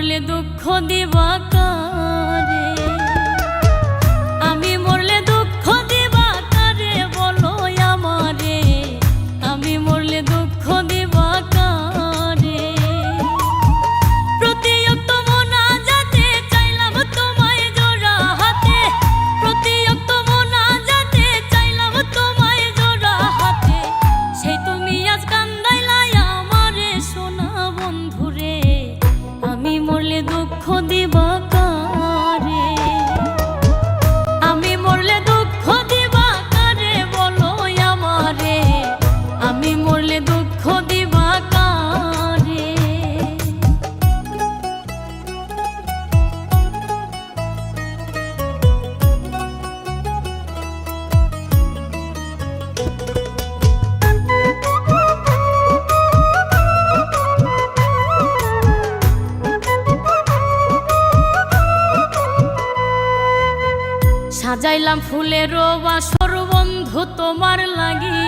মরলে দুঃখ দিবা কারে, আমি মরলে দুঃখ দিবা কারে বলো আমারে, আমি মরলে দুঃখ দিবা কারে। প্রতিয়ক্ত মোনাজাতে চাইলাম তোমায় জোড়া হাতে, প্রতিয়ক্ত মোনাজাতে চাইলাম তোমায় জোড়া হাতে, সেই তুমি আজ কান্দাইলাই আমারে সোনা বন্ধুরে, আমি মরলে দুঃখ দিবা কারে, আমি মরলে দুঃখ দিবা কারে বলো আমারে, আমি মরলে দুঃখ দিবা কারে। সাজাইলাম ফুলের বাসর বন্ধু তোমার লাগি,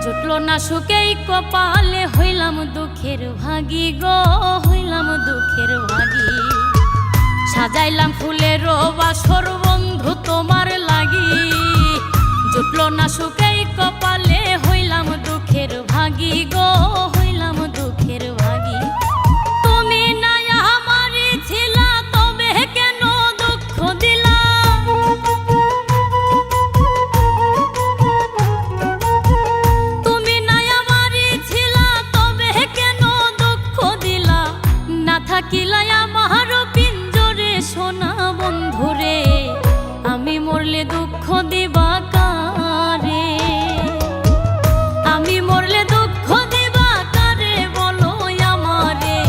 জুটলো না সুখেই কপালে, হইলাম দুঃখের ভাগী গো, হইলাম দুঃখের ভাগী। সাজাইলাম ফুলের বাসর বন্ধু তোমার লাগি, জুটলো না সুখেই কপালে, হইলাম দুঃখের ভাগী গো, হইলাম দুঃখের ভাগী। তুমি না আমারই ছিলা তবে কেন দুঃখ দিলা, তুমি না আমারই ছিলা তবে কেন দুঃখ দিলা, না থাকিলাই আমার পিঞ্জরে সোনা বন্ধুরে, আমি মরলে দুঃখ দিবা কারে, আমি মরলে দুঃখ দিবা কারে বলো আমারে,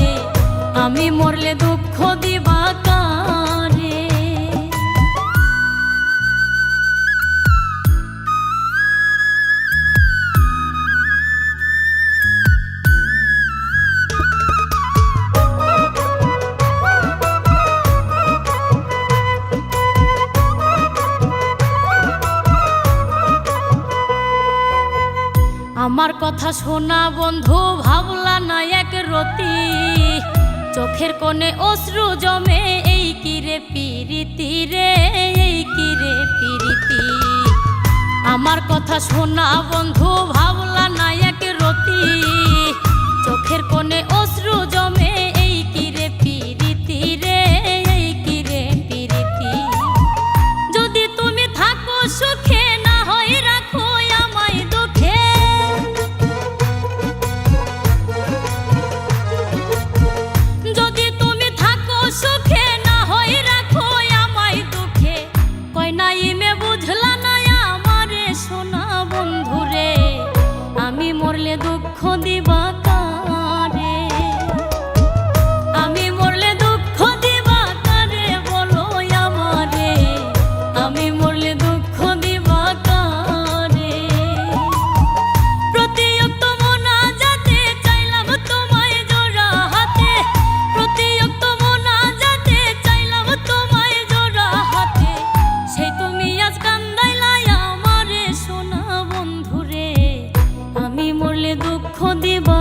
আমি মরলে দুঃখ দিবা কারে। আমার কথা শোনা বন্ধু ভাবলা না এক রতি, চোখের কোণে অশ্রু জমে, এই কিরে পিরিতি রে, এই কিরে পিরিতি। আমার কথা শোনা বন্ধু ভাবলা না এক রতি, চোখের কোণে অশ্রু জমে, এই কিরে পিরিতি রে, এই কিরে পিরিতি। যদি তুমি থাকো সুখে না হয় রাখো আমায় দুঃখে, যদি তুমি থাকো সুখে না হয় রাখো আমায় দুঃখে, কই নাইমে বুঝলা না আমারে সোনা বন্ধুরে, আমি মরলে দুঃখ দিবা কারে, আমি মরলে দুঃখ দিবা কারে বলো আমারে, আমি মরলে দুঃখ দিবা কারে। প্রতিয়ক্ত মোনাজাতে চাইলাম তোমায় জোড়া হাতে, প্রতিয়ক্ত মোনাজাতে চাইলাম তোমায় জোড়া হাতে, সেই তুমি আজ কান্দাইলাই আমারে সোনা বন্ধুরে, আমি মরলে দুঃখ দিবা